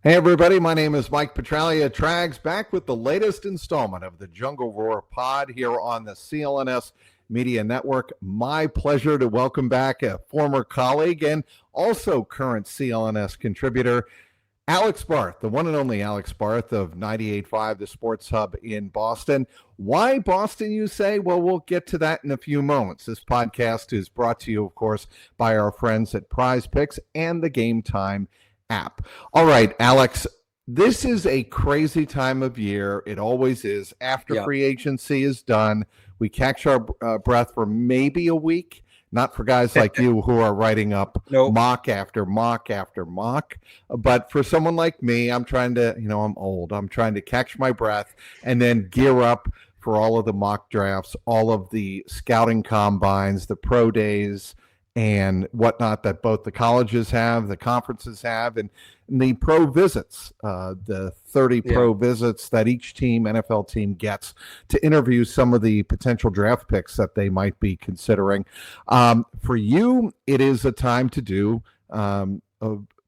Hey everybody, my name is Mike Petralia, Trags, back with the latest installment of the Jungle Roar pod here on the CLNS Media Network. My pleasure to welcome back a former colleague and also current CLNS contributor, Alex Barth, the one and only Alex Barth of 98.5, the Sports Hub in Boston. Why Boston, you say? Well, we'll get to that in a few moments. This podcast is brought to you, of course, by our friends at Prize Picks and the Game Time app. All right, Alex, this is a crazy time of year. It always is. After free agency is done, we catch our breath for maybe a week. Not for guys like you who are writing up mock after mock after mock. But for someone like me, I'm trying to, I'm old. I'm trying to catch my breath and then gear up for all of the mock drafts, all of the scouting combines, the pro days, and whatnot that both the colleges have, the conferences have, and the pro visits, the 30 pro visits that each team, NFL team, gets to interview some of the potential draft picks that they might be considering. For you, it is a time to do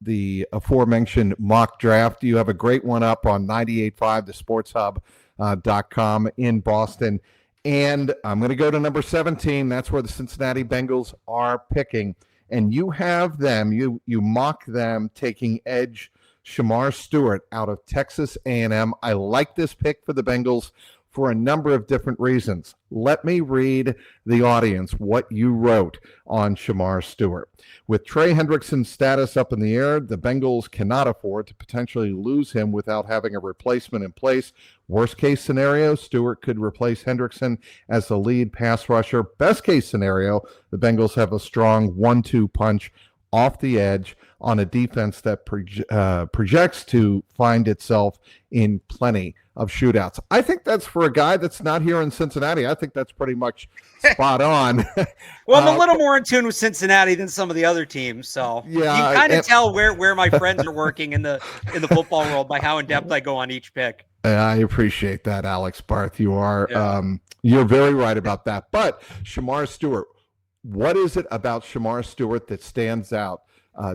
the aforementioned mock draft. You have a great one up on 98.5, the sportshub.com in Boston. And I'm going to go to number 17. That's where the Cincinnati Bengals are picking. And you have them, you mock them taking edge Shamar Stewart out of Texas A&M. I like this pick for the Bengals for a number of different reasons. Let me read the audience what you wrote on Shamar Stewart. With Trey Hendrickson's status up in the air, the Bengals cannot afford to potentially lose him without having a replacement in place. Worst case scenario, Stewart could replace Hendrickson as the lead pass rusher. Best case scenario, the Bengals have a strong 1-2 punch off the edge on a defense that projects to find itself in plenty of shootouts. I think that's for a guy that's not here in Cincinnati. I think that's pretty much spot on. Well, I'm a little more in tune with Cincinnati than some of the other teams, so you can kind of tell where my friends are working in the football world by how in depth I go on each pick. I appreciate that, Alex Barth. You are you're very right about that. But Shamar Stewart, what is it about Shamar Stewart that stands out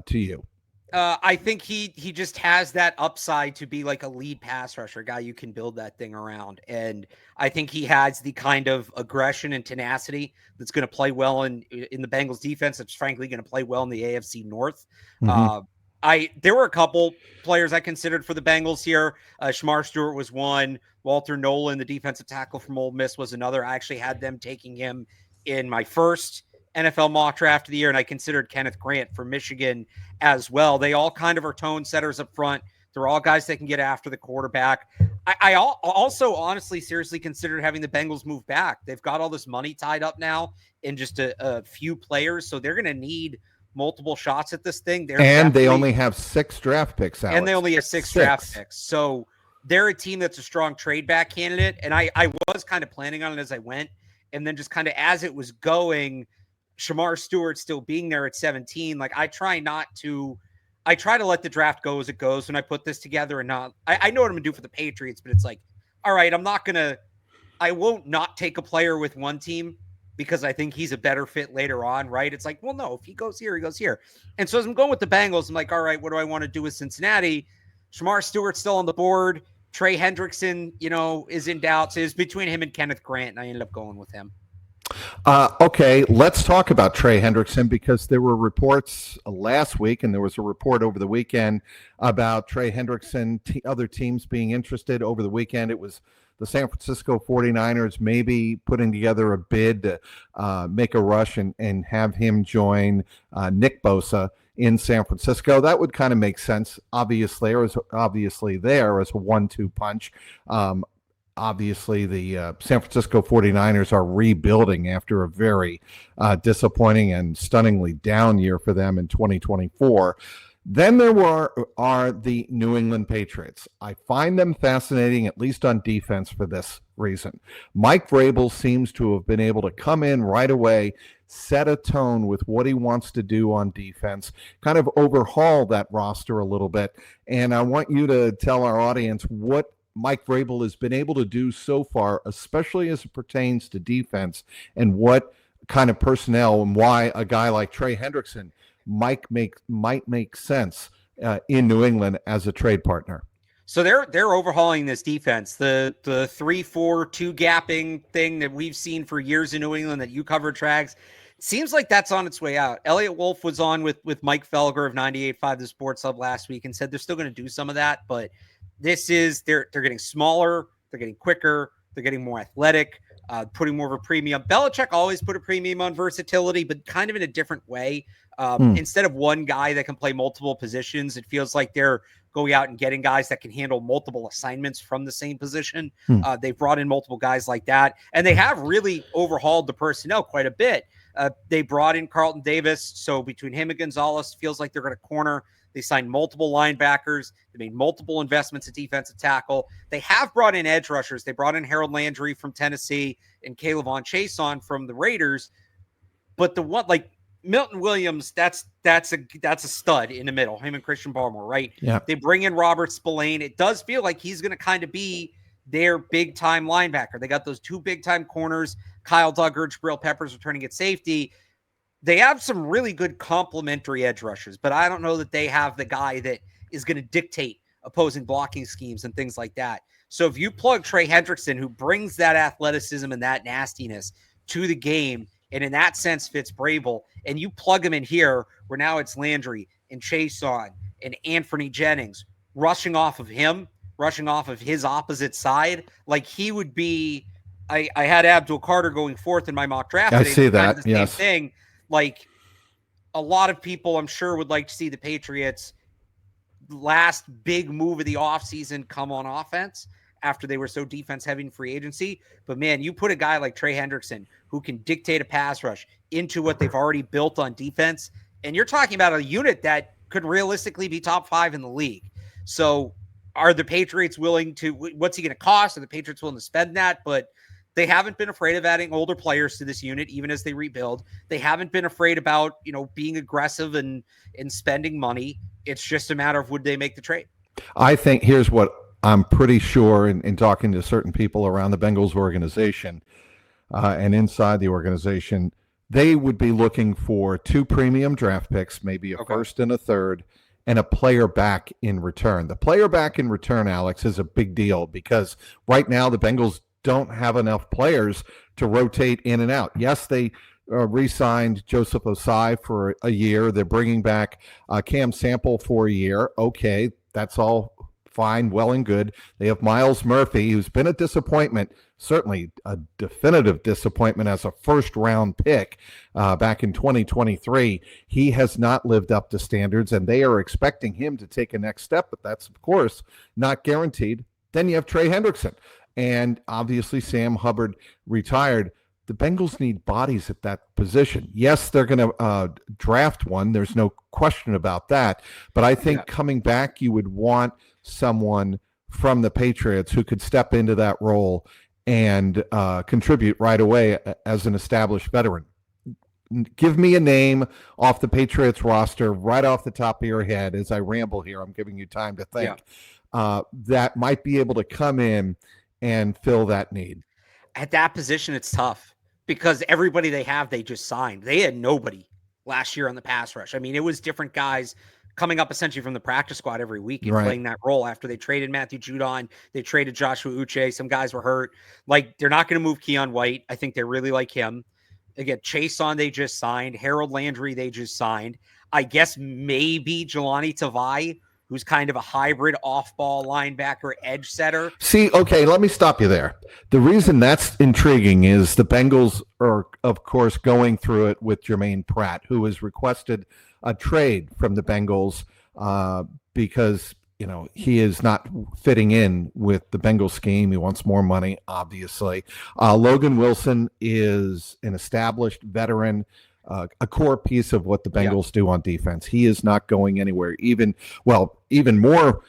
to you? I think he just has that upside to be like a lead pass rusher, guy you can build that thing around. And I think he has the kind of aggression and tenacity that's going to play well in the Bengals defense. That's frankly going to play well in the AFC North. Mm-hmm. There were a couple players I considered for the Bengals here. Shamar Stewart was one. Walter Nolan, the defensive tackle from Ole Miss, was another. I actually had them taking him in my first NFL mock draft of the year, and I considered Kenneth Grant from Michigan as well. They all kind of are tone setters up front. They're all guys that can get after the quarterback. I also honestly seriously considered having the Bengals move back. They've got all this money tied up now in just a few players, so they're going to need multiple shots at this thing. They only have 6 draft picks, Alex. And they only have six draft picks. So they're a team that's a strong trade back candidate, and I was kind of planning on it as I went, and then just kind of as it was going, Shamar Stewart still being there at 17. Like I try to let the draft go as it goes when I put this together and not, I know what I'm gonna do for the Patriots, but it's like, all right, I won't not take a player with one team because I think he's a better fit later on. Right. It's like, well, no, if he goes here, he goes here. And so as I'm going with the Bengals, I'm like, all right, what do I want to do with Cincinnati? Shamar Stewart's still on the board. Trey Hendrickson, is in doubt. So it's between him and Kenneth Grant. And I ended up going with him. Okay, let's talk about Trey Hendrickson because there were reports last week and there was a report over the weekend about Trey Hendrickson, other teams being interested over the weekend. It was the San Francisco 49ers maybe putting together a bid to make a rush and have him join Nick Bosa in San Francisco. That would kind of make sense, obviously there as a 1-2 punch. Obviously, the San Francisco 49ers are rebuilding after a very disappointing and stunningly down year for them in 2024. Then there are the New England Patriots. I find them fascinating, at least on defense, for this reason. Mike Vrabel seems to have been able to come in right away, set a tone with what he wants to do on defense, kind of overhaul that roster a little bit. And I want you to tell our audience what Mike Vrabel has been able to do so far, especially as it pertains to defense, and what kind of personnel and why a guy like Trey Hendrickson might make sense in New England as a trade partner. So they're overhauling this defense. The 3-4-2 gapping thing that we've seen for years in New England that you covered, Trags, seems like that's on its way out. Elliot Wolf was on with Mike Felger of 98.5 The Sports Hub last week and said they're still going to do some of that, but they're getting smaller, they're getting quicker, they're getting more athletic, putting more of a premium. Belichick always put a premium on versatility, but kind of in a different way. Instead of one guy that can play multiple positions, it feels like they're going out and getting guys that can handle multiple assignments from the same position. They've brought in multiple guys like that, and they have really overhauled the personnel quite a bit. They brought in Carlton Davis, so between him and Gonzalez, feels like they're going to corner. They signed multiple linebackers. They made multiple investments at defensive tackle. They have brought in edge rushers. They brought in Harold Landry from Tennessee and Kayvon Chason from the Raiders. But the one, like Milton Williams, that's a stud in the middle, him and Christian Barmore, right? Yeah. They bring in Robert Spillane. It does feel like he's going to kind of be their big-time linebacker. They got those two big-time corners, Kyle Duggar, Jabril Peppers returning at safety. They have some really good complementary edge rushers, but I don't know that they have the guy that is going to dictate opposing blocking schemes and things like that. So if you plug Trey Hendrickson, who brings that athleticism and that nastiness to the game, and in that sense fits Brable, and you plug him in here where now it's Landry and Chason and Anthony Jennings rushing off of him, rushing off of his opposite side, like he would be. I had Abdul Carter going fourth in my mock draft. I see that. Same yes. thing. Like a lot of people, I'm sure, would like to see the Patriots' last big move of the offseason come on offense after they were so defense heavy in free agency. But man, you put a guy like Trey Hendrickson who can dictate a pass rush into what they've already built on defense. And you're talking about a unit that could realistically be top 5 in the league. So are the Patriots willing to, what's he going to cost? Are the Patriots willing to spend that? But they haven't been afraid of adding older players to this unit, even as they rebuild. They haven't been afraid about, being aggressive and spending money. It's just a matter of would they make the trade? I think here's what I'm pretty sure in talking to certain people around the Bengals organization and inside the organization, they would be looking for 2 premium draft picks, maybe a first and a third, and a player back in return. The player back in return, Alex, is a big deal because right now the Bengals don't have enough players to rotate in and out. Yes, they re-signed Joseph Osai for a year. They're bringing back Cam Sample for a year. Okay, that's all fine, well and good. They have Miles Murphy, who's been a disappointment, certainly a definitive disappointment as a first-round pick back in 2023. He has not lived up to standards, and they are expecting him to take a next step, but that's, of course, not guaranteed. Then you have Trey Hendrickson. And obviously, Sam Hubbard retired. The Bengals need bodies at that position. Yes, they're going to draft one. There's no question about that. But I think coming back, you would want someone from the Patriots who could step into that role and contribute right away as an established veteran. Give me a name off the Patriots roster right off the top of your head. As I ramble here, I'm giving you time to think. That might be able to come in and fill that need. At that position, it's tough because everybody they just signed. They had nobody last year on the pass rush. I mean, it was different guys coming up essentially from the practice squad every week and playing that role after they traded Matthew Judon. They traded Joshua Uche. Some guys were hurt. Like, they're not going to move Keon White. I think they really like him. Again, Chason they just signed. Harold Landry they just signed. I guess maybe Jelani Tavai, who's kind of a hybrid off-ball linebacker edge setter. See, okay, let me stop you there. The reason that's intriguing is the Bengals are, of course, going through it with Jermaine Pratt, who has requested a trade from the Bengals because, he is not fitting in with the Bengals scheme. He wants more money, obviously. Logan Wilson is an established veteran, a core piece of what the Bengals do on defense. He is not going anywhere. Even more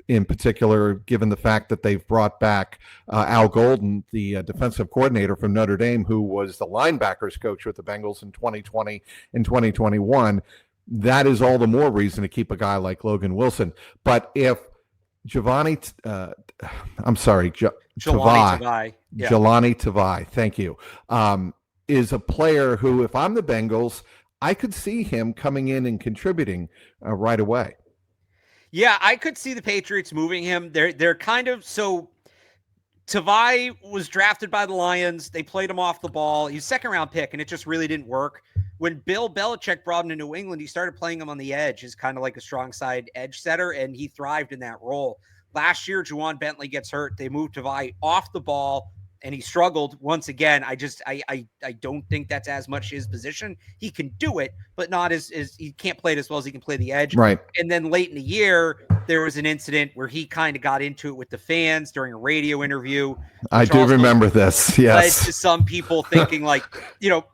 in particular, given the fact that they've brought back Al Golden, the defensive coordinator from Notre Dame, who was the linebackers coach with the Bengals in 2020 and 2021. That is all the more reason to keep a guy like Logan Wilson. But if Jelani Tavai, thank you, is a player who, if I'm the Bengals, I could see him coming in and contributing right away. Yeah, I could see the Patriots moving him. They're kind of so. Tavai was drafted by the Lions. They played him off the ball. He's second round pick, and it just really didn't work. When Bill Belichick brought him to New England, he started playing him on the edge as kind of like a strong side edge setter, and he thrived in that role. Last year, Juwan Bentley gets hurt. They moved Tavai off the ball, and he struggled once again. I don't think that's as much his position. He can do it, but not as he can't play it as well as he can play the edge. Right. And then late in the year, there was an incident where he kind of got into it with the fans during a radio interview. I do remember this. Yes. Led to some people thinking like,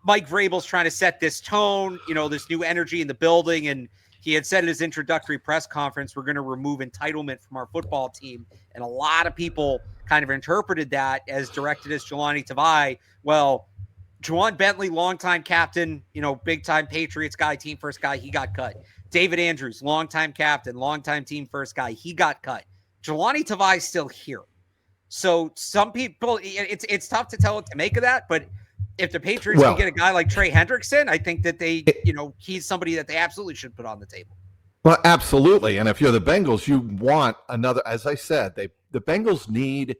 Mike Vrabel's trying to set this tone, this new energy in the building. And he had said in his introductory press conference, we're going to remove entitlement from our football team. And a lot of people kind of interpreted that as directed as Jahlani Tavai. Well, Juwan Bentley, longtime captain, big time Patriots guy, team first guy, he got cut. David Andrews, longtime captain, longtime team first guy, he got cut. Jahlani Tavai is still here. So some people, it's tough to tell what to make of that. But if the Patriots can get a guy like Trey Hendrickson, I think that he's somebody that they absolutely should put on the table. Well, absolutely. And if you're the Bengals, you want another, as I said, the Bengals need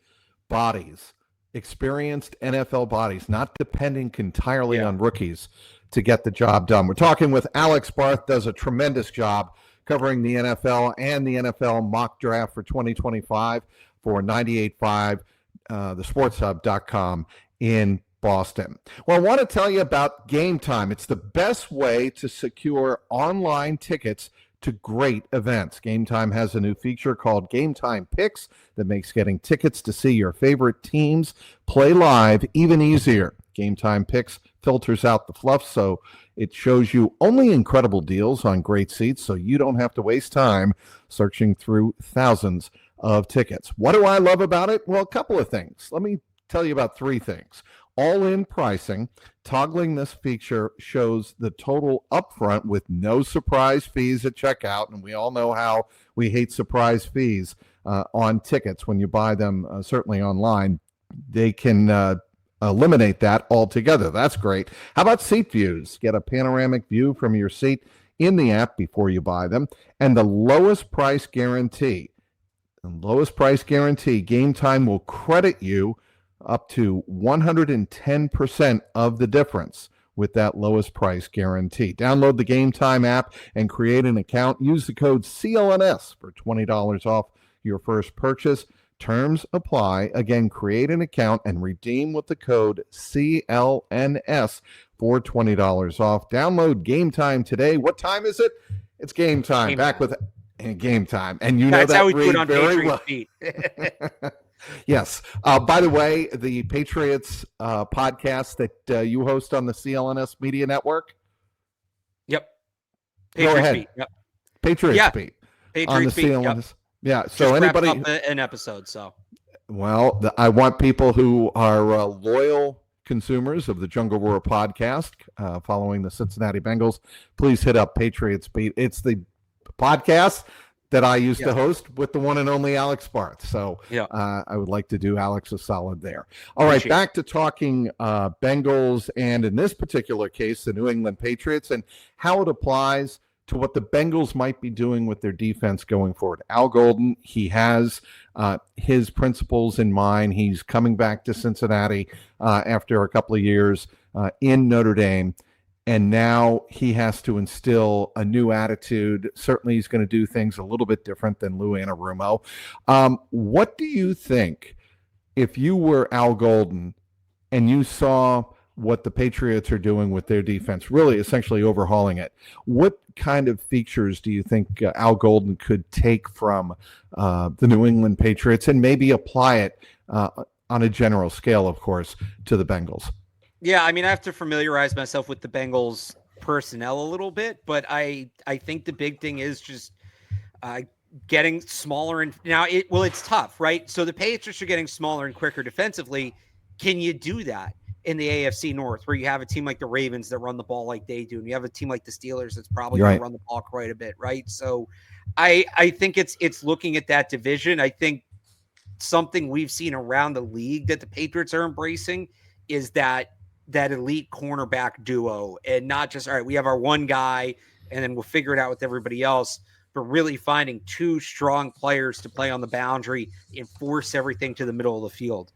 bodies, experienced NFL bodies, not depending entirely on rookies to get the job done. We're talking with Alex Barth, does a tremendous job covering the NFL and the NFL mock draft for 2025 for 98.5, thesportshub.com in Boston. Well, I want to tell you about Game Time. It's the best way to secure online tickets to great events. Game Time has a new feature called Game Time Picks that makes getting tickets to see your favorite teams play live even easier. Game Time Picks filters out the fluff, so it shows you only incredible deals on great seats, so you don't have to waste time searching through thousands of tickets. What do I love about it? Well, a couple of things. Let me tell you about three things. All-in pricing. Toggling this feature shows the total upfront with no surprise fees at checkout, and we all know how we hate surprise fees on tickets when you buy them, certainly online. They can eliminate that altogether. That's great. How about seat views? Get a panoramic view from your seat in the app before you buy them. And the lowest price guarantee. Game Time will credit you up to 110% of the difference with that lowest price guarantee. Download the Game Time app and create an account. Use the code CLNS for $20 off your first purchase. Terms apply. Again, create an account and redeem with the code CLNS for $20 off. Download Game Time today. What time is it? It's Game Time. With Game Time. And that's how we do it on Patriots Beat. Yes. By the way, the Patriots podcast that you host on the CLNS Media Network. Yep. Patriots Beat. Yep. Patriots Beat. Patriots on the Beat. CLNS. Yep. Yeah. So just anybody up an episode. So. Well, I want people who are loyal consumers of the Jungle Roar podcast, following the Cincinnati Bengals. Please hit up Patriots Beat. It's the podcast that I used to host with the one and only Alex Barth. So I would like to do Alex a solid there. All right, back to talking Bengals, and in this particular case, the New England Patriots, and how it applies to what the Bengals might be doing with their defense going forward. Al Golden, he has his principles in mind. He's coming back to Cincinnati after a couple of years in Notre Dame. And now he has to instill a new attitude. Certainly he's going to do things a little bit different than Lou Anarumo. What do you think, if you were Al Golden and you saw what the Patriots are doing with their defense, really essentially overhauling it, what kind of features do you think Al Golden could take from the New England Patriots and maybe apply it on a general scale, of course, to the Bengals? Yeah, I mean, I have to familiarize myself with the Bengals personnel a little bit, but I think the big thing is just getting smaller. And now it's tough, right? So the Patriots are getting smaller and quicker defensively. Can you do that in the AFC North, where you have a team like the Ravens that run the ball like they do, and you have a team like the Steelers that's probably going to run the ball quite a bit, right? So I think it's looking at that division. I think something we've seen around the league that the Patriots are embracing is that elite cornerback duo, and not just, all right, we have our one guy and then we'll figure it out with everybody else. but really finding two strong players to play on the boundary and force everything to the middle of the field.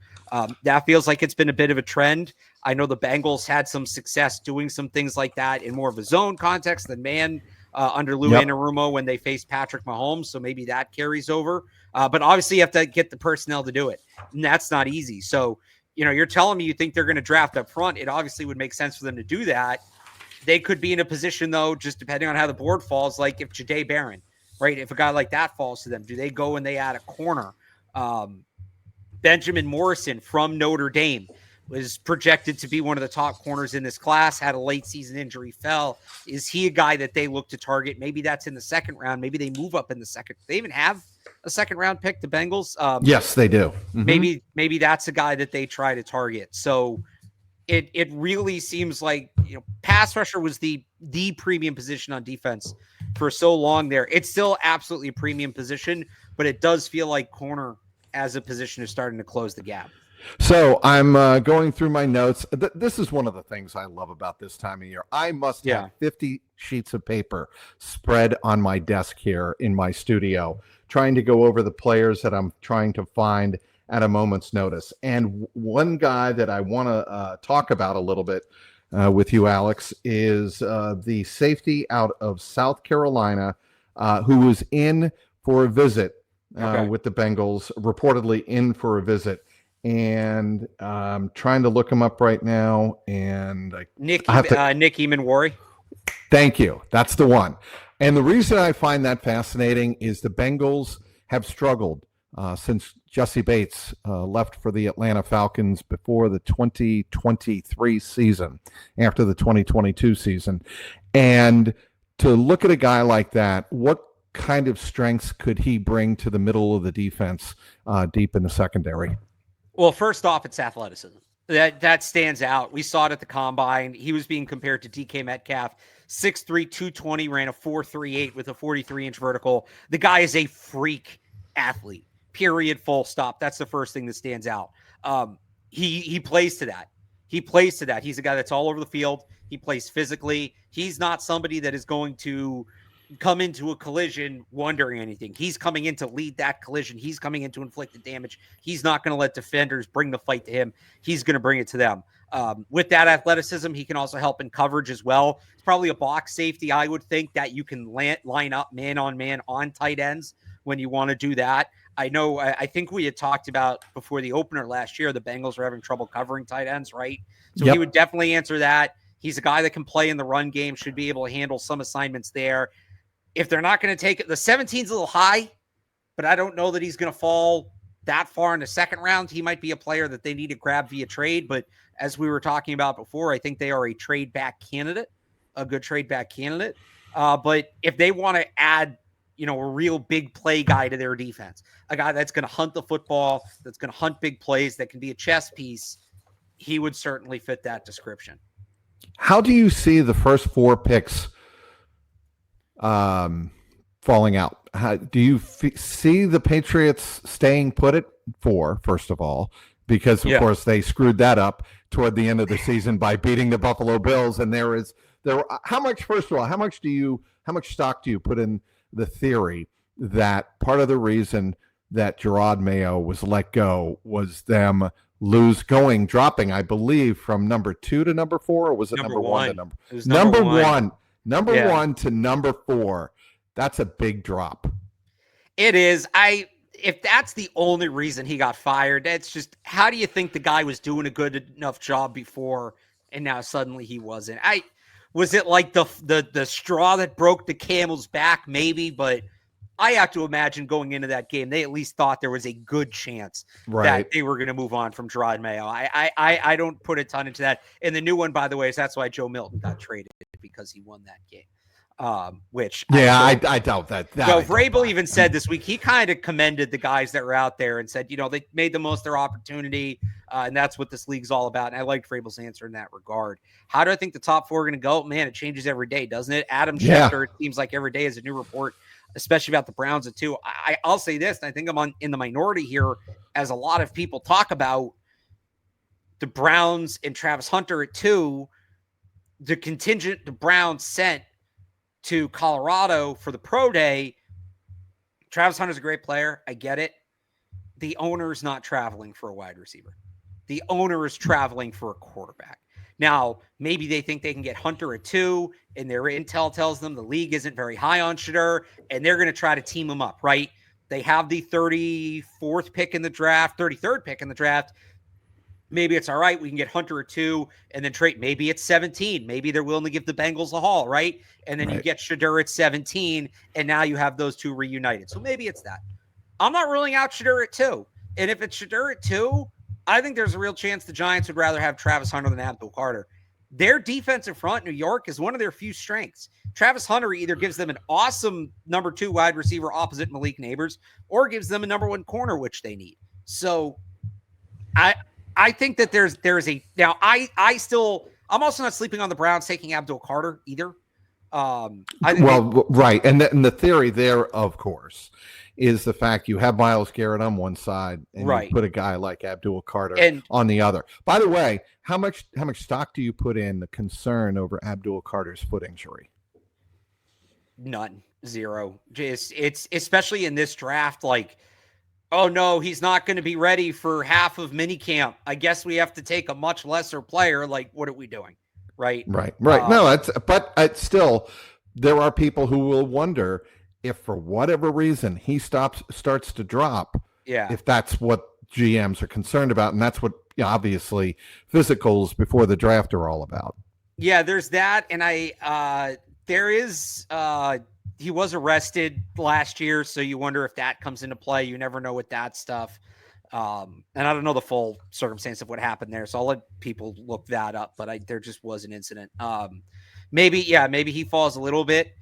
That feels like it's been a bit of a trend. I know the Bengals had some success doing some things like that in more of a zone context than man under Lou Anarumo when they faced Patrick Mahomes. So maybe that carries over. But obviously you have to get the personnel to do it. And that's not easy. So, you're telling me you think they're going to draft up front. It obviously would make sense for them to do that. They could be in a position, though, just depending on how the board falls, like if Jahdae Barron, right? If a guy like that falls to them, do they go and they add a corner? Benjamin Morrison from Notre Dame was projected to be one of the top corners in this class, had a late season injury, fell. Is he a guy that they look to target? Maybe that's in the second round. Maybe they move up in the second. They even have a second round pick, the Bengals. Yes, they do. Mm-hmm. Maybe that's a guy that they try to target. So it really seems like, pass rusher was the premium position on defense for so long there. It's still absolutely a premium position, but it does feel like corner as a position is starting to close the gap. So I'm going through my notes. This is one of the things I love about this time of year. I must have 50 sheets of paper spread on my desk here in my studio, trying to go over the players that I'm trying to find at a moment's notice. And one guy that I want to talk about a little bit with you, Alex, is the safety out of South Carolina who was in for a visit with the Bengals, reportedly in for a visit. And I'm trying to look him up right now. And Nick Emanwari. Thank you. That's the one. And the reason I find that fascinating is the Bengals have struggled since Jesse Bates left for the Atlanta Falcons before the 2023 season, after the 2022 season. And to look at a guy like that, what kind of strengths could he bring to the middle of the defense deep in the secondary? Well, first off, it's athleticism. That stands out. We saw it at the combine. He was being compared to DK Metcalf, 6'3", 220, ran a 4.38 with a 43-inch vertical. The guy is a freak athlete, period, full stop. That's the first thing that stands out. He plays to that. He's a guy that's all over the field. He plays physically. He's not somebody that is going to come into a collision wondering anything. He's coming in to lead that collision. He's coming in to inflict the damage. He's not going to let defenders bring the fight to him. He's going to bring it to them. With that athleticism, he can also help in coverage as well. It's probably a box safety, I would think, that you can line up man on man on tight ends when you want to do that. I think we had talked about before the opener last year, the Bengals were having trouble covering tight ends, right? So He would definitely answer that. He's a guy that can play in the run game, should be able to handle some assignments there. If they're not going to take it, the 17's a little high, but I don't know that he's going to fall that far in the second round. He might be a player that they need to grab via trade, but as we were talking about before, I think they are a trade back candidate, a good trade back candidate. But if they want to add, a real big play guy to their defense, a guy that's going to hunt the football, that's going to hunt big plays, that can be a chess piece, he would certainly fit that description. How do you see the first four picks falling out? Do you see the Patriots staying put at 4, first of all, because of course they screwed that up toward the end of the season by beating the Buffalo Bills? And how much stock do you put in the theory that part of the reason that Gerard Mayo was let go was them dropping, I believe, from number 2 to number 4, or was it number 1 to number? It was number 1. Number 1 to number 4. That's a big drop. It is. If that's the only reason he got fired, that's just, how do you think the guy was doing a good enough job before and now suddenly he wasn't? Was it like the straw that broke the camel's back? Maybe, but I have to imagine going into that game, they at least thought there was a good chance that they were going to move on from Gerard Mayo. I don't put a ton into that. And the new one, by the way, is that's why Joe Milton got traded, because he won that game. I doubt that. Vrabel even said this week, he kind of commended the guys that were out there and said, they made the most of their opportunity, and that's what this league's all about. And I liked Vrabel's answer in that regard. How do I think the top 4 are going to go? Man, it changes every day, doesn't it? Adam Schefter, it seems like every day is a new report, especially about the Browns at 2. I'll say this, and I think I'm in the minority here, as a lot of people talk about the Browns and Travis Hunter at 2, the contingent the Browns sent to Colorado for the pro day Travis Hunter's a great player. I get it. The owner's not traveling for a wide receiver. The owner is traveling for a quarterback. Now, maybe they think they can get Hunter at 2, and their intel tells them the league isn't very high on Shedeur, and they're going to try to team him up, right? They have the 34th pick in the draft, 33rd pick in the draft. Maybe it's all right. We can get Hunter at 2 and then trade. Maybe it's 17. Maybe they're willing to give the Bengals a haul, right? And then you get Shedeur at 17, and now you have those two reunited. So maybe it's that. I'm not ruling out Shedeur at 2. And if it's Shedeur at 2, I think there's a real chance the Giants would rather have Travis Hunter than Abdul Carter. Their defensive front, New York, is one of their few strengths. Travis Hunter either gives them an awesome number 2 wide receiver opposite Malik Neighbors or gives them a number 1 corner, which they need. So I think that there's a now I'm also not sleeping on the Browns taking Abdul Carter either. Right. And the theory there, of course, is the fact you have Myles Garrett on one side and you put a guy like Abdul Carter on the other. By the way, how much stock do you put in the concern over Abdul Carter's foot injury? None. Zero. It's especially in this draft, like, oh no, he's not going to be ready for half of minicamp. I guess we have to take a much lesser player. Like, what are we doing? Right. No, but still, there are people who will wonder if for whatever reason he starts to drop. Yeah. If that's what GMs are concerned about, and that's what obviously physicals before the draft are all about. Yeah, there's that, and he was arrested last year, so you wonder if that comes into play. You never know with that stuff. And I don't know the full circumstance of what happened there, so I'll let people look that up, but there just was an incident. Maybe he falls a little bit.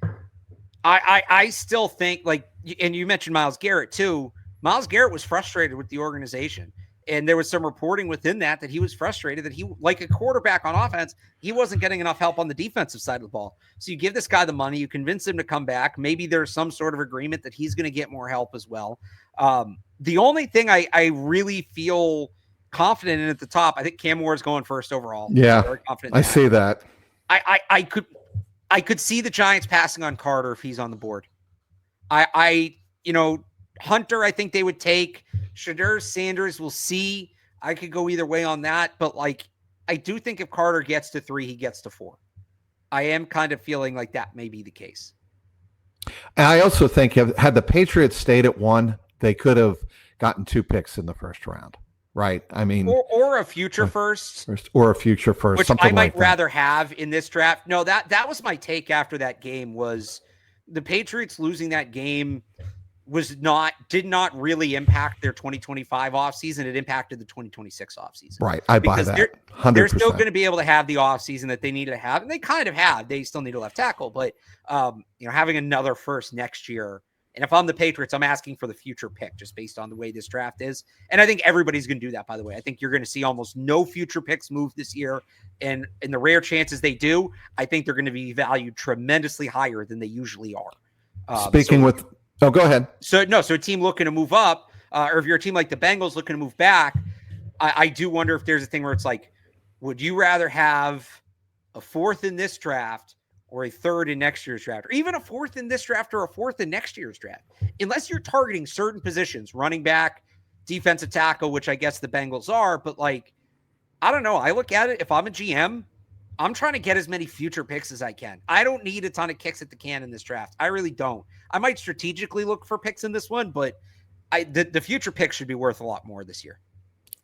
I still think, like, and you mentioned Myles Garrett too. Myles Garrett was frustrated with the organization. And there was some reporting within that he was frustrated that he, like a quarterback on offense, he wasn't getting enough help on the defensive side of the ball. So you give this guy the money, you convince him to come back. Maybe there's some sort of agreement that he's going to get more help as well. The only thing I really feel confident in at the top, I think Cam Moore is going first overall. Yeah, I see that. I could see the Giants passing on Carter if he's on the board. Hunter, I think they would take. Shedeur, Sanders, we'll see. I could go either way on that, but I do think if Carter gets to 3, he gets to 4. I am kind of feeling like that may be the case. And I also think had the Patriots stayed at 1, they could have gotten 2 picks in the first round, right? I mean, or a future first, or a future first, which something I might like rather have in this draft. No, that was my take after that game. Was the Patriots losing that game did not really impact their 2025 offseason. It impacted the 2026 offseason. Right. I buy that. 100%. They're still going to be able to have the offseason that they need to have. And they kind of have. They still need a left tackle. But, having another first next year. And if I'm the Patriots, I'm asking for the future pick just based on the way this draft is. And I think everybody's going to do that, by the way. I think you're going to see almost no future picks move this year. And in the rare chances they do, I think they're going to be valued tremendously higher than they usually are. Oh, go ahead. So a team looking to move up, or if you're a team like the Bengals looking to move back, I do wonder if there's a thing where it's like, would you rather have a 4th in this draft or a 3rd in next year's draft, or even a 4th in this draft or a 4th in next year's draft? Unless you're targeting certain positions, running back, defensive tackle, which I guess the Bengals are, but I don't know. I look at it, if I'm a GM, I'm trying to get as many future picks as I can. I don't need a ton of kicks at the can in this draft. I really don't. I might strategically look for picks in this one, but the future picks should be worth a lot more this year.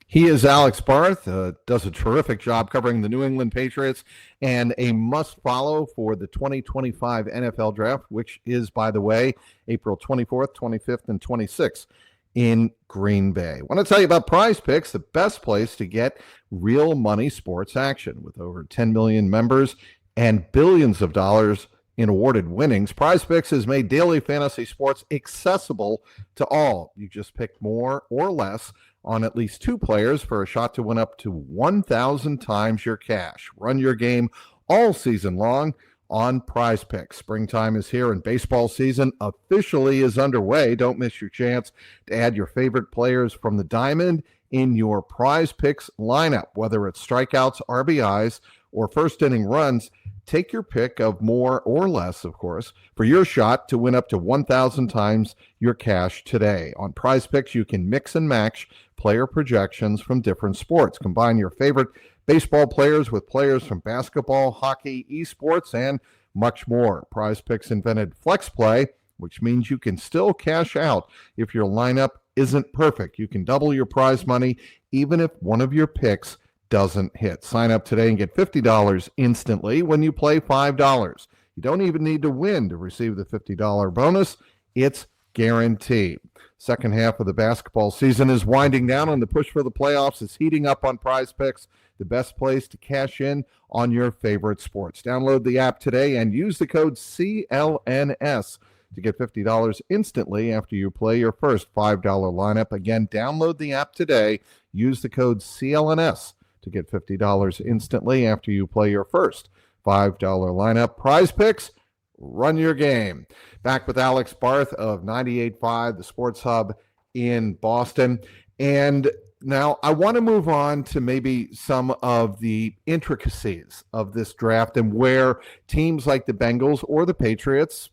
He is Alex Barth, does a terrific job covering the New England Patriots, and a must-follow for the 2025 NFL Draft, which is, by the way, April 24th, 25th, and 26th. In Green Bay. I want to tell you about Prize Picks, the best place to get real money sports action. With over 10 million members and billions of dollars in awarded winnings, Prize Picks has made daily fantasy sports accessible to all. You just pick more or less on at least 2 players for a shot to win up to 1,000 times your cash. Run your game all season long on Prize Picks. Springtime is here and baseball season officially is underway. Don't miss your chance to add your favorite players from the diamond in your Prize Picks lineup, whether it's strikeouts, RBIs, or first inning runs, take your pick of more or less, of course, for your shot to win up to 1,000 times your cash today. On Prize Picks, you can mix and match player projections from different sports. Combine your favorite baseball players with players from basketball, hockey, esports, and much more. Prize Picks invented Flex Play, which means you can still cash out if your lineup isn't perfect. You can double your prize money even if one of your picks doesn't hit. Sign up today and get $50 instantly when you play $5. You don't even need to win to receive the $50 bonus. It's guaranteed. Second half of the basketball season is winding down, and the push for the playoffs is heating up on Prize Picks, the best place to cash in on your favorite sports. Download the app today and use the code CLNS to get $50 instantly after you play your first $5 lineup. Again, download the app today. Use the code CLNS to get $50 instantly after you play your first $5 lineup. Prize Picks, run your game. Back with Alex Barth of 98.5, the Sports Hub in Boston. And now I want to move on to maybe some of the intricacies of this draft and where teams like the Bengals or the Patriots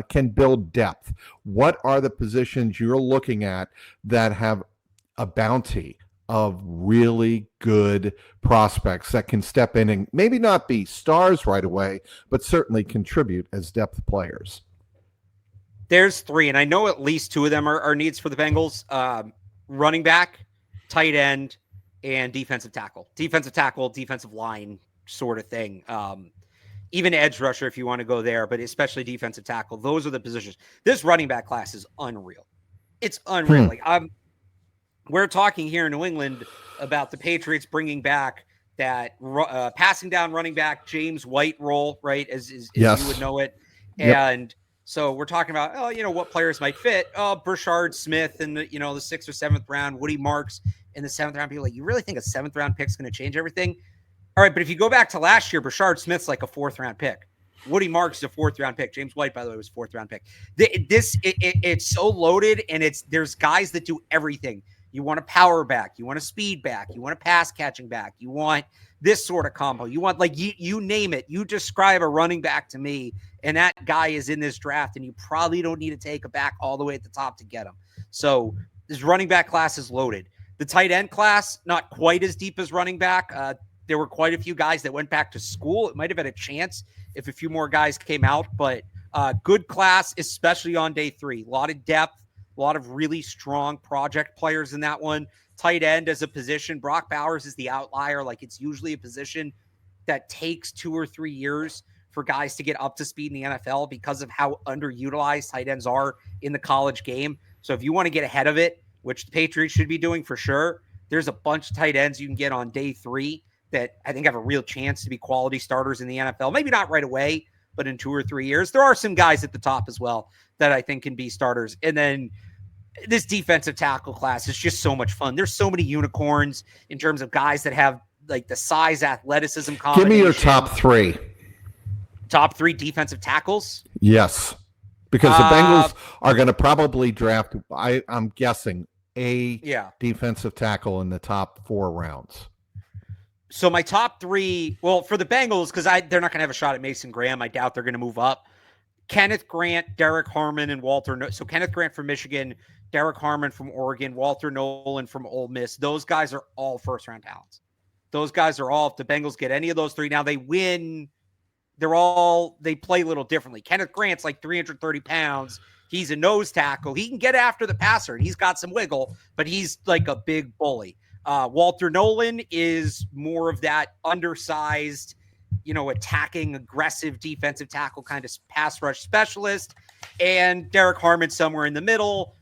can build depth. What are the positions you're looking at that have a bounty of really good prospects that can step in and maybe not be stars right away, but certainly contribute as depth players? There's three, and I know at least two of them are needs for the Bengals. Running back, tight end, and defensive tackle. Defensive tackle, defensive line sort of thing. Even edge rusher if you want to go there, but especially defensive tackle. Those are the positions. This running back class is unreal. It's unreal. We're talking here in New England about the Patriots bringing back that passing down running back James White role, right? As yes. You would know it. Yep. And so we're talking about, what players might fit. Brashard Smith in the 6th or 7th round, Woody Marks in the 7th round. People are like, you really think a 7th round pick is going to change everything? All right, but if you go back to last year, Brashard Smith's like a 4th round pick. Woody Marks is a 4th round pick. James White, by the way, was a 4th round pick. It's so loaded, and there's guys that do everything. You want a power back, you want a speed back, you want a pass catching back, you want this sort of combo. You want, you name it. You describe a running back to me, and that guy is in this draft, and you probably don't need to take a back all the way at the top to get him. So this running back class is loaded. The tight end class, not quite as deep as running back. There were quite a few guys that went back to school. It might have had a chance if a few more guys came out, but good class, especially on day 3. A lot of depth, a lot of really strong project players in that one. Tight end as a position, Brock Bowers is the outlier. It's usually a position that takes 2 or 3 years for guys to get up to speed in the NFL because of how underutilized tight ends are in the college game. So if you want to get ahead of it, which the Patriots should be doing for sure, there's a bunch of tight ends you can get on day 3 that I think have a real chance to be quality starters in the NFL. Maybe not right away, but in 2 or 3 years. There are some guys at the top as well that I think can be starters. And then this defensive tackle class is just so much fun. There's so many unicorns in terms of guys that have the size, athleticism combination. Give me your top 3. Top 3 defensive tackles? Yes. Because the Bengals are going to probably draft, I'm guessing, a defensive tackle in the top 4 rounds. So my top 3, well, for the Bengals, because they're not going to have a shot at Mason Graham. I doubt they're going to move up. Kenneth Grant, Derek Harmon, and Walter. So Kenneth Grant from Michigan, Derek Harmon from Oregon, Walter Nolan from Ole Miss. Those guys are all first-round talents. Those guys are all, if the Bengals get any of those 3, now they win. They play a little differently. Kenneth Grant's 330 pounds. He's a nose tackle. He can get after the passer, and he's got some wiggle, but he's like a big bully. Walter Nolan is more of that undersized, attacking, aggressive defensive tackle kind of pass rush specialist. And Derek Harmon somewhere in the middle.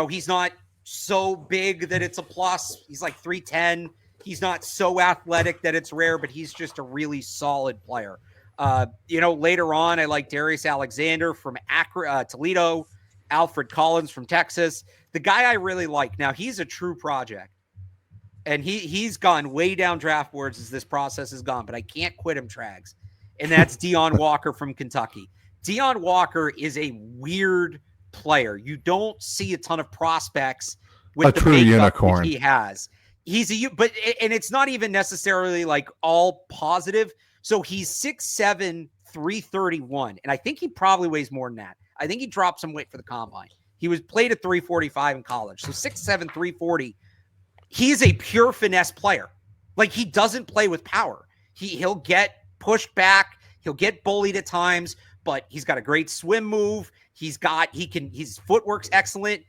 He's not so big that it's a plus. He's 310. He's not so athletic that it's rare, but he's just a really solid player. Later on, I like Darius Alexander from Toledo, Alfred Collins from Texas. The guy I really like, now he's a true project. And he's gone way down draft boards as this process has gone, but I can't quit him, Trags. And that's Deion Walker from Kentucky. Deion Walker is a weird player. You don't see a ton of prospects with the true unicorn he has. And it's not even necessarily all positive. So he's 6'7", 331. And I think he probably weighs more than that. I think he dropped some weight for the combine. He was played at 345 in college. So 6'7", 340. He is a pure finesse player. Like, he doesn't play with power. He'll get pushed back. He'll get bullied at times, but he's got a great swim move. His footwork's excellent.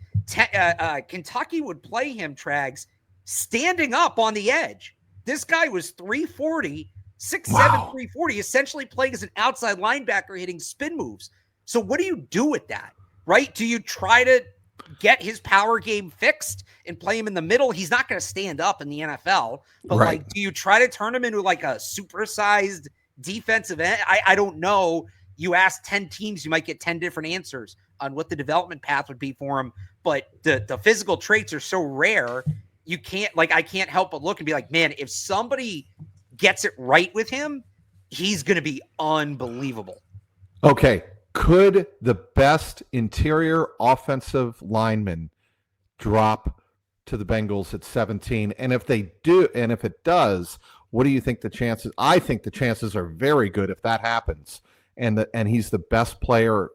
Kentucky would play him, Trags, standing up on the edge. This guy was 340, 6'7", 340, essentially playing as an outside linebacker hitting spin moves. So what do you do with that, right? Do you try to get his power game fixed and play him in the middle? He's not going to stand up in the NFL, but Right. like, do you try to turn him into like a supersized defensive end? I don't know. You ask 10 teams, you might get 10 different answers on what the development path would be for him. But the physical traits are so rare. You can't, like, I can't help but look and be like, man, if somebody gets it right with him, he's going to be unbelievable. Okay. Could the best interior offensive lineman drop to the Bengals at 17? And if they do, and if it does, what do you think the chances? I think the chances are very good if that happens. And he's the best player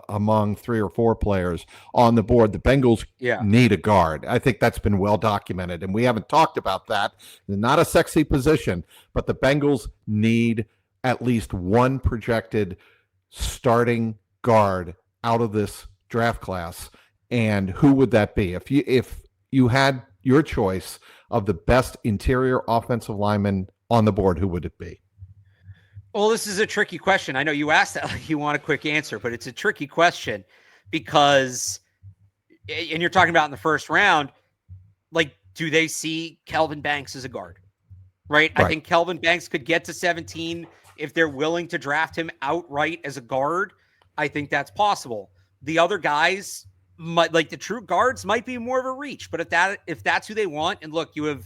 among 3 or 4 players on the board. The Bengals need a guard. I think that's been well documented, and we haven't talked about that. Not a sexy position, but the Bengals need at least one projected starting guard out of this draft class. And who would that be? If you had your choice of the best interior offensive lineman on the board, who would it be? Well, this is a tricky question. I know you asked that like you want a quick answer, but it's a tricky question because, and you're talking about in the first round, like, do they see Kelvin Banks as a guard? Right? I think Kelvin Banks could get to 17 if they're willing to draft him outright as a guard. I think that's possible. The other guys, like the true guards, might be more of a reach. But if that's who they want, and look, you have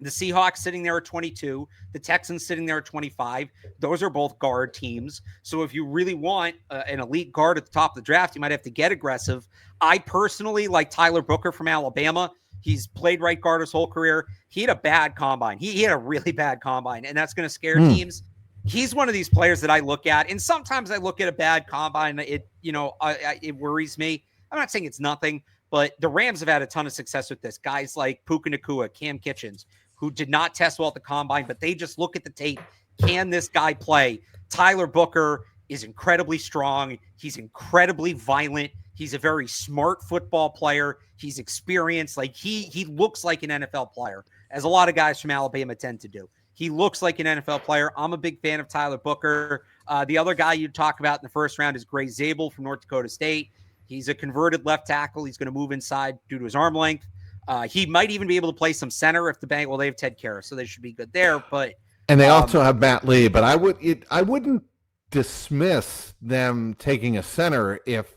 the Seahawks sitting there at 22, the Texans sitting there at 25. Those are both guard teams. So if you really want an elite guard at the top of the draft, you might have to get aggressive. I personally like Tyler Booker from Alabama. He's played right guard his whole career. He had a bad combine. He had a really bad combine, and that's going to scare teams. He's one of these players that I look at, and sometimes I look at a bad combine. It worries me. I'm not saying it's nothing, but the Rams have had a ton of success with this. Guys like Puka Nacua, Cam Kitchens, who did not test well at the combine, but they just look at the tape. Can this guy play? Tyler Booker is incredibly strong. He's incredibly violent. He's a very smart football player. He's experienced. Like he looks like an NFL player, as a lot of guys from Alabama tend to do. He looks like an NFL player. I'm a big fan of Tyler Booker. The other guy you talk about in the first round is Gray Zabel from North Dakota State. He's a converted left tackle. He's going to move inside due to his arm length. He might even be able to play some center if the Bengals. Well, they have Ted Karras, so they should be good there. But and they also have Matt Lee. But I wouldn't dismiss them taking a center if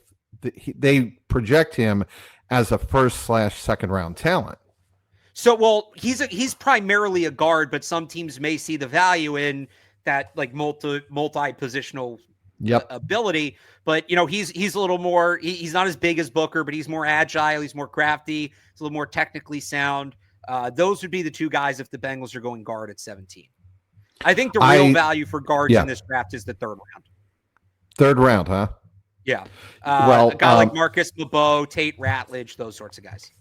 they project him as a first/second round talent. So, well, he's primarily a guard, but some teams may see the value in that, like multi-positional ability. But he's a little more. He's not as big as Booker, but he's more agile. He's more crafty. He's a little more technically sound. Those would be the two guys if the Bengals are going guard at 17. I think the real value for guards in this draft is the third round. Third round, huh? Yeah. A guy like Marcus LeBeau, Tate Ratledge, those sorts of guys.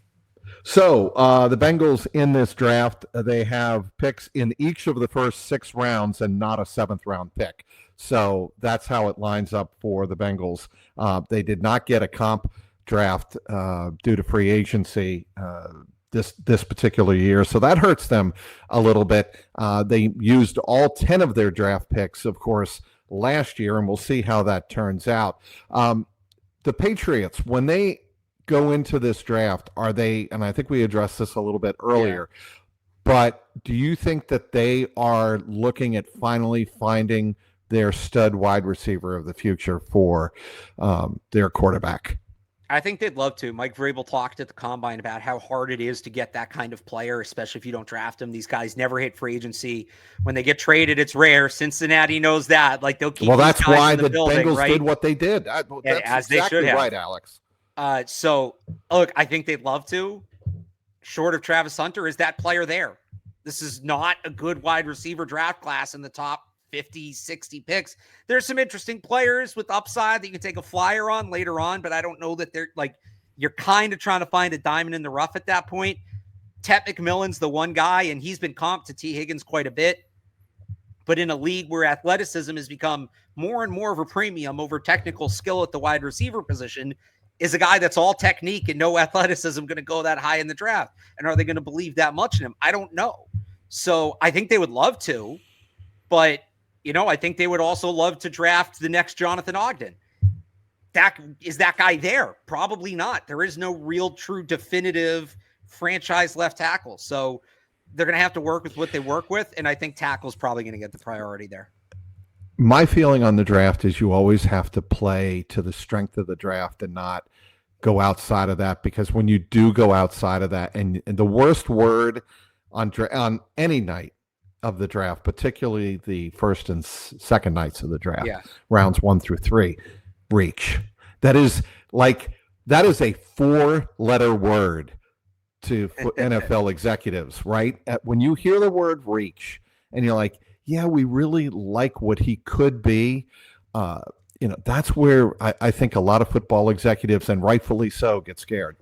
So the Bengals in this draft, they have picks in each of the first 6 rounds and not a 7th round pick. So that's how it lines up for the Bengals. They did not get a comp draft due to free agency this particular year. So that hurts them a little bit. They used all 10 of their draft picks, of course, last year, and we'll see how that turns out. The Patriots, when they go into this draft, are they, and I think we addressed this a little bit earlier, but do you think that they are looking at finally finding their stud wide receiver of the future for their quarterback? I think they'd love to. Mike Vrabel talked at the combine about how hard it is to get that kind of player, especially if you don't draft them. These guys never hit free agency. When they get traded, it's rare. Cincinnati knows that. Like, they'll keep. Well, that's why the building, Bengals right? did what they did. That's as exactly they should have. Right, Alex. So, look, I think they'd love to. Short of Travis Hunter, is that player there? This is not a good wide receiver draft class in the top 50, 60 picks. There's some interesting players with upside that you can take a flyer on later on, but I don't know that they're like, you're kind of trying to find a diamond in the rough at that point. Tet McMillan's the one guy, and he's been comped to T. Higgins quite a bit. But in a league where athleticism has become more and more of a premium over technical skill at the wide receiver position, is a guy that's all technique and no athleticism going to go that high in the draft? And are they going to believe that much in him? I don't know. So I think they would love to, but, I think they would also love to draft the next Jonathan Ogden. Is that guy there? Probably not. There is no real, true, definitive franchise left tackle. So they're going to have to work with what they work with, and I think tackle's probably going to get the priority there. My feeling on the draft is you always have to play to the strength of the draft and not go outside of that, because when you do go outside of that, and the worst word on any night of the draft, particularly the first and second nights of the draft, rounds 1 through 3, reach. That is a 4-letter word to NFL executives, right? When you hear the word reach and you're like, yeah, we really like what he could be, that's where I think a lot of football executives, and rightfully so, get scared.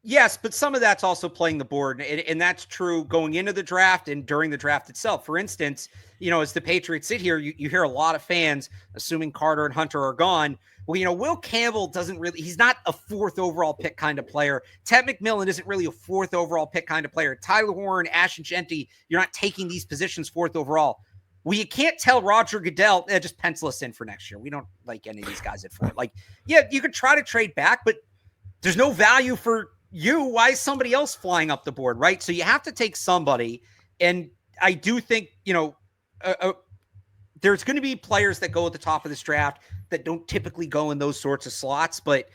Yes, but some of that's also playing the board, and that's true going into the draft and during the draft itself. For instance, as the Patriots sit here, you hear a lot of fans, assuming Carter and Hunter are gone, well, Will Campbell he's not a 4th overall pick kind of player. Tet McMillan isn't really a 4th overall pick kind of player. Tyler Warren, Ashton Jeanty, you're not taking these positions 4th overall. Well, you can't tell Roger Goodell, just pencil us in for next year. We don't like any of these guys at 4. You could try to trade back, but there's no value for you. Why is somebody else flying up the board, right? So you have to take somebody. And I do think, there's going to be players that go at the top of this draft that don't typically go in those sorts of slots, but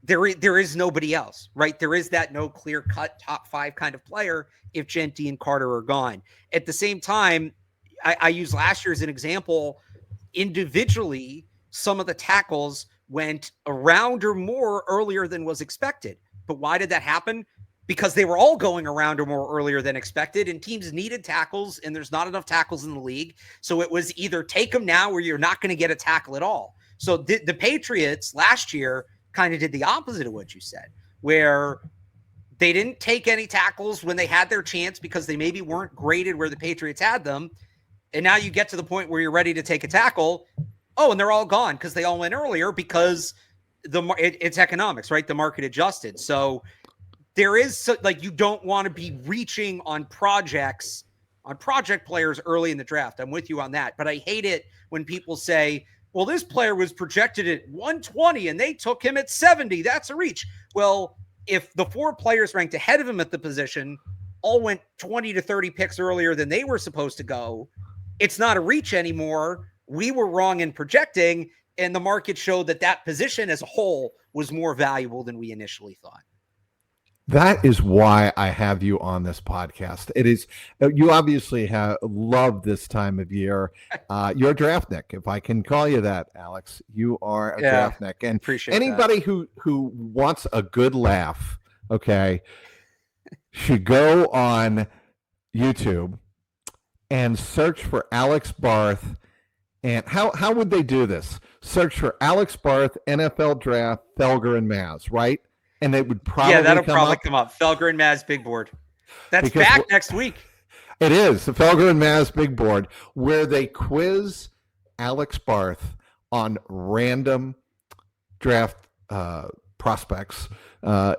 there is nobody else, right? There is that no clear-cut top 5 kind of player if Jeanty and Carter are gone. At the same time, I use last year as an example. Individually, some of the tackles went around or more earlier than was expected. But why did that happen? Because they were all going around or more earlier than expected, and teams needed tackles, and there's not enough tackles in the league. So it was either take them now or you're not going to get a tackle at all. So the Patriots last year kind of did the opposite of what you said, where they didn't take any tackles when they had their chance because they maybe weren't graded where the Patriots had them. And now you get to the point where you're ready to take a tackle. Oh, and they're all gone because they all went earlier because it's economics, right? The market adjusted. So there is you don't want to be reaching on project players early in the draft. I'm with you on that. But I hate it when people say, well, this player was projected at 120 and they took him at 70. That's a reach. Well, if the 4 players ranked ahead of him at the position all went 20 to 30 picks earlier than they were supposed to go, it's not a reach anymore. We were wrong in projecting, and the market showed that position as a whole was more valuable than we initially thought. That is why I have you on this podcast. It is, you obviously love this time of year. You're a draftnik, if I can call you that, Alex. You are a draftnik. And appreciate anybody who wants a good laugh, okay, should go on YouTube and search for Alex Barth. And how would they do this? Search for Alex Barth, NFL Draft, Felger and Maz, right? And they would probably that'll probably come up. Felger and Maz big board. That's back next week. It is the Felger and Maz big board, where they quiz Alex Barth on random draft prospects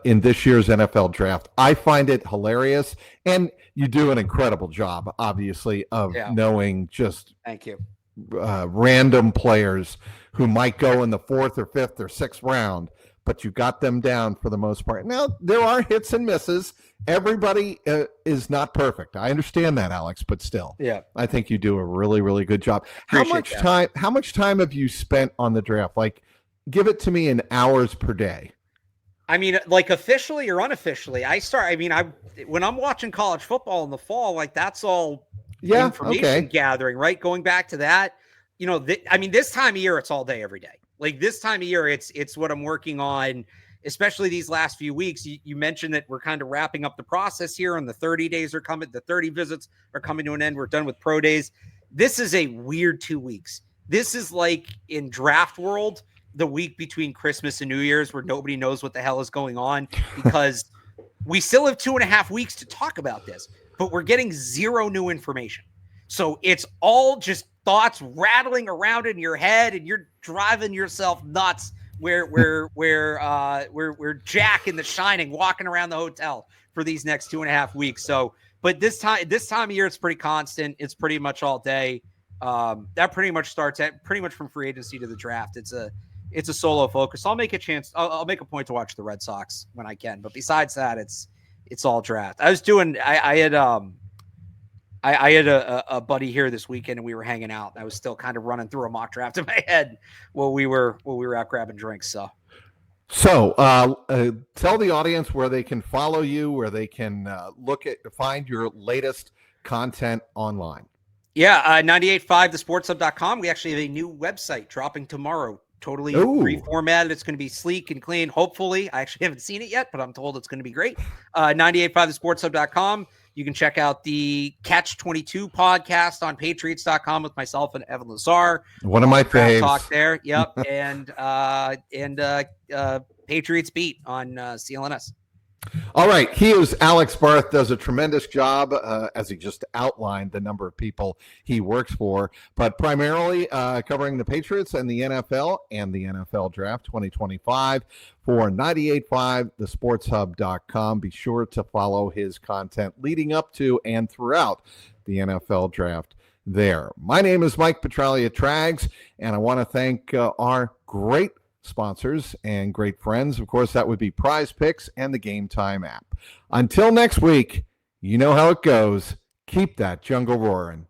in this year's NFL draft. I find it hilarious, and you do an incredible job, obviously, of knowing just thank you random players who might go in the 4th or 5th or 6th round, but you got them down for the most part. Now, there are hits and misses. Everybody is not perfect. I understand that, Alex, but still, I think you do a really, really good job. How much time have you spent on the draft? Like, give it to me in hours per day. I mean, like officially or unofficially, when I'm watching college football in the fall, like that's all information gathering, right? Going back to that, this time of year, it's all day, every day. Like this time of year, it's what I'm working on, especially these last few weeks. You mentioned that we're kind of wrapping up the process here, and the 30 days are coming. The 30 visits are coming to an end. We're done with pro days. This is a weird 2 weeks. This is like in draft world, the week between Christmas and New Year's where nobody knows what the hell is going on because we still have 2.5 weeks to talk about this, but we're getting zero new information. So it's all just thoughts rattling around in your head and you're driving yourself nuts we're Jack in The Shining walking around the hotel for these next 2.5 weeks. So, but this time of year, it's pretty constant. It's pretty much all day. That pretty much starts at pretty much from free agency to the draft. It's a solo focus. I'll make a point to watch the Red Sox when I can. But besides that, it's all draft. I had a buddy here this weekend and we were hanging out. I was still kind of running through a mock draft in my head while we were out grabbing drinks. So tell the audience where they can follow you, where they can find your latest content online. Yeah, 985thesportshub.com. We actually have a new website dropping tomorrow. Totally reformatted. It's going to be sleek and clean. Hopefully, I actually haven't seen it yet, but I'm told it's going to be great. 985thesportshub.com. You can check out the Catch 22 podcast on Patriots.com with myself and Evan Lazar. One of my faves. Talk there. Yep. and Patriots Beat on CLNS. All right. He is Alex Barth, does a tremendous job, as he just outlined the number of people he works for, but primarily covering the Patriots and the NFL and the NFL Draft 2025 for 985thesportshub.com. Be sure to follow his content leading up to and throughout the NFL Draft there. My name is Mike Petraglia Trags, and I want to thank our great sponsors and great friends. Of course, that would be Prize Picks and the Game Time app. Until next week, you know how it goes. Keep that jungle roaring.